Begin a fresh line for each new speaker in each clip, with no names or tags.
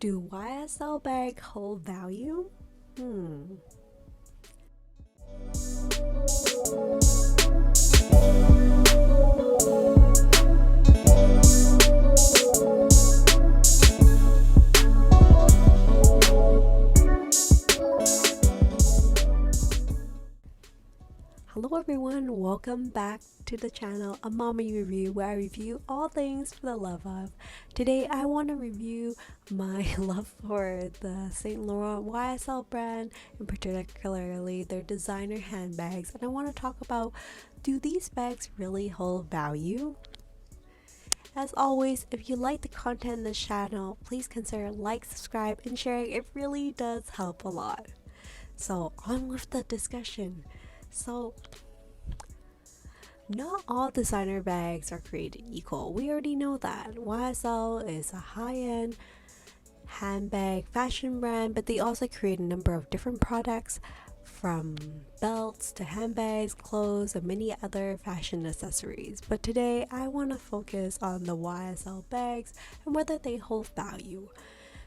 Do YSL bag hold value? Hmm. Hello everyone, welcome back to the channel, a mommy review where I review all things for the love of. Today I want to review my love for the Saint Laurent YSL brand, and particularly their designer handbags, and I want to talk about, do these bags really hold value? As always, if you like the content in this channel, please consider like, subscribe, and sharing. It really does help a lot. So on with the discussion. So not all designer bags are created equal. We already know that. YSL is a high-end handbag fashion brand, but they also create a number of different products, from belts to handbags, clothes, and many other fashion accessories. But today I want to focus on the YSL bags and whether they hold value.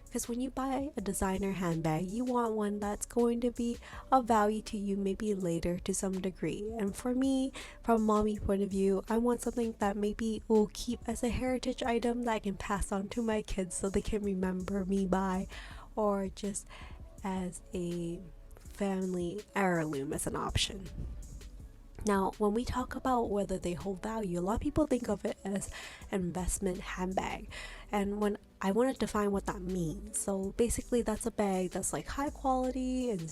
Because when you buy a designer handbag, you want one that's going to be of value to you maybe later to some degree. And for me, from a mommy point of view, I want something that maybe will keep as a heritage item that I can pass on to my kids so they can remember me by, or just as a family heirloom as an option. Now, when we talk about whether they hold value, a lot of people think of it as an investment handbag. And when I want to define what that means, so basically that's a bag that's like high quality and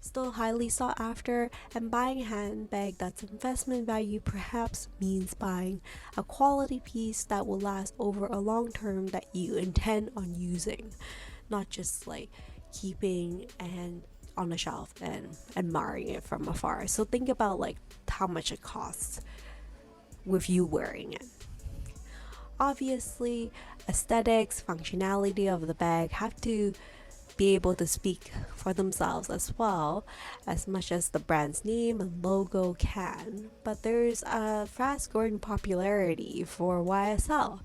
still highly sought after, and buying a handbag that's investment value perhaps means buying a quality piece that will last over a long term that you intend on using, not just like keeping and on the shelf and admiring it from afar. So think about like how much it costs with you wearing it. Obviously, aesthetics, functionality of the bag have to be able to speak for themselves as well, as much as the brand's name and logo can. But there's a fast growing popularity for YSL,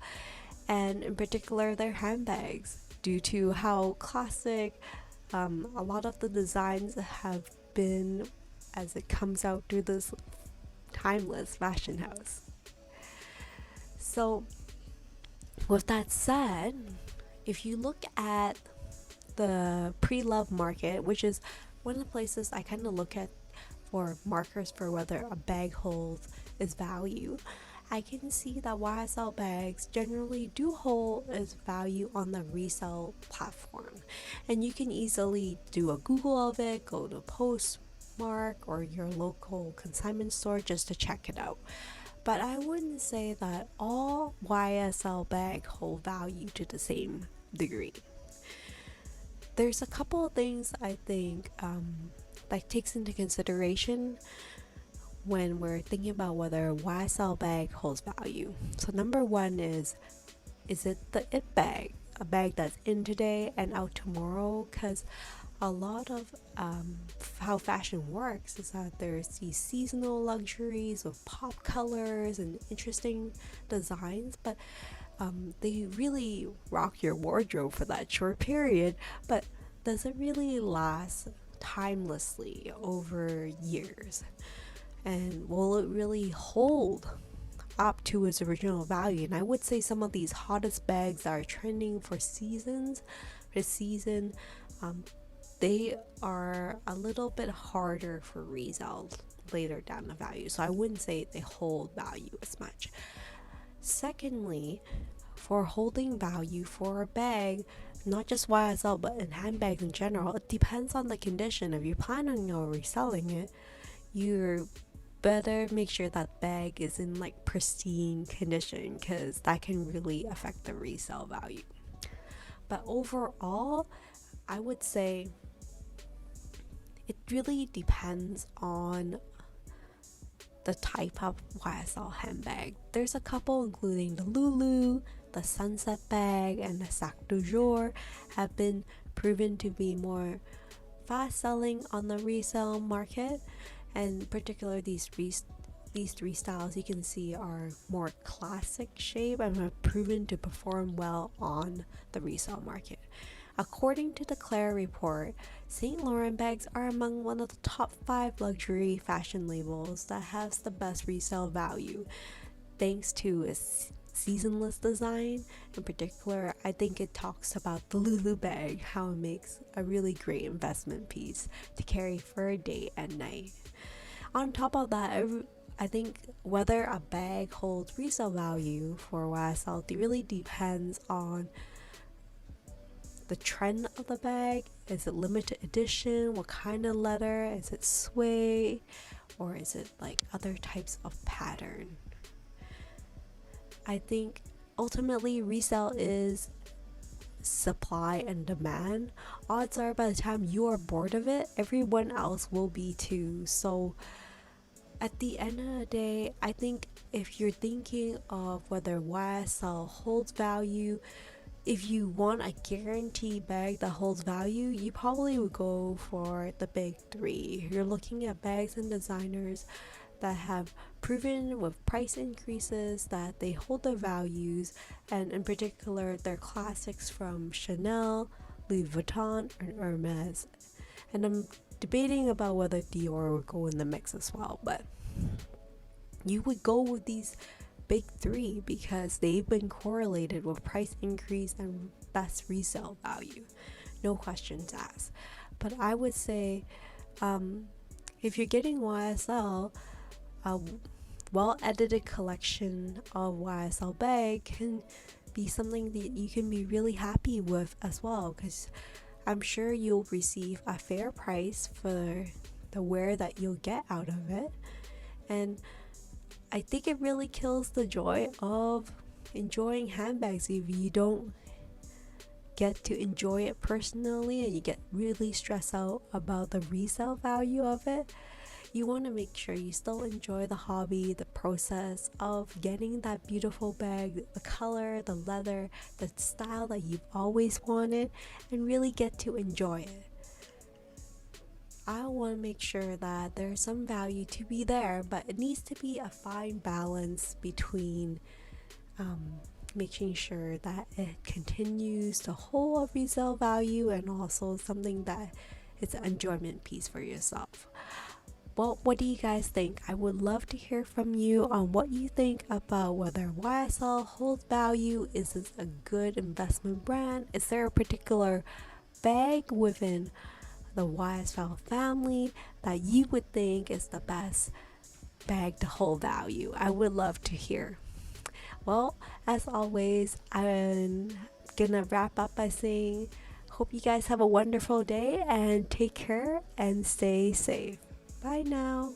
and in particular their handbags, due to how classic a lot of the designs have been as it comes out through this timeless fashion house. So with that said, if you look at the pre-love market, which is one of the places I kind of look at for markers for whether a bag holds its value, I can see that YSL bags generally do hold its value on the resale platform, and you can easily do a Google of it, go to Postmark or your local consignment store just to check it out. But I wouldn't say that all YSL bags hold value to the same degree. There's a couple of things I think that takes into consideration when we're thinking about whether a YSL bag holds value. So number one is it the it bag? A bag that's in today and out tomorrow? Because a lot of how fashion works is that there's these seasonal luxuries of pop colors and interesting designs, but they really rock your wardrobe for that short period, but does it really last timelessly over years? And will it really hold up to its original value? And I would say some of these hottest bags that are trending for seasons, this season, they are a little bit harder for resale later down the value. So I wouldn't say they hold value as much. Secondly, for holding value for a bag, not just YSL but in handbags in general, it depends on the condition. If you're planning on reselling it, you're better make sure that bag is in like pristine condition, because that can really affect the resale value. But overall, I would say it really depends on the type of YSL handbag. There's a couple, including the Loulou, the Sunset bag, and the Sac du Jour, have been proven to be more fast selling on the resale market. And particularly these three styles you can see are more classic shape and have proven to perform well on the resale market. According to the Claire report, St. Laurent bags are among one of the top 5 luxury fashion labels that has the best resale value, thanks to its seasonless design. In particular, I think it talks about the Loulou bag, how it makes a really great investment piece to carry for a day and night. On top of that, I think whether a bag holds resale value for YSL really depends on the trend of the bag. Is it limited edition? What kind of leather? Is it suede? Or is it like other types of pattern? I think ultimately resale is supply and demand. Odds are by the time you are bored of it, everyone else will be too. So at the end of the day, I think if you're thinking of whether YSL holds value, if you want a guaranteed bag that holds value, you probably would go for the big three. You're looking at bags and designers that have proven with price increases that they hold their values, and in particular, their classics from Chanel, Louis Vuitton, and Hermes. And I'm debating about whether Dior would go in the mix as well, but you would go with these big three because they've been correlated with price increase and best resale value. No questions asked. But I would say if you're getting YSL, a well edited collection of YSL bag can be something that you can be really happy with as well, because I'm sure you'll receive a fair price for the wear that you'll get out of it. And I think it really kills the joy of enjoying handbags if you don't get to enjoy it personally and you get really stressed out about the resale value of it. You want to make sure you still enjoy the hobby, the process of getting that beautiful bag, the color, the leather, the style that you've always wanted, and really get to enjoy it. I want to make sure that there's some value to be there, but it needs to be a fine balance between making sure that it continues to hold a resale value and also something that is an enjoyment piece for yourself. Well, what do you guys think? I would love to hear from you on what you think about whether YSL holds value. Is this a good investment brand? Is there a particular bag within the YSL family that you would think is the best bag to hold value? I would love to hear. Well, as always, I'm gonna wrap up by saying, hope you guys have a wonderful day and take care and stay safe. Bye now.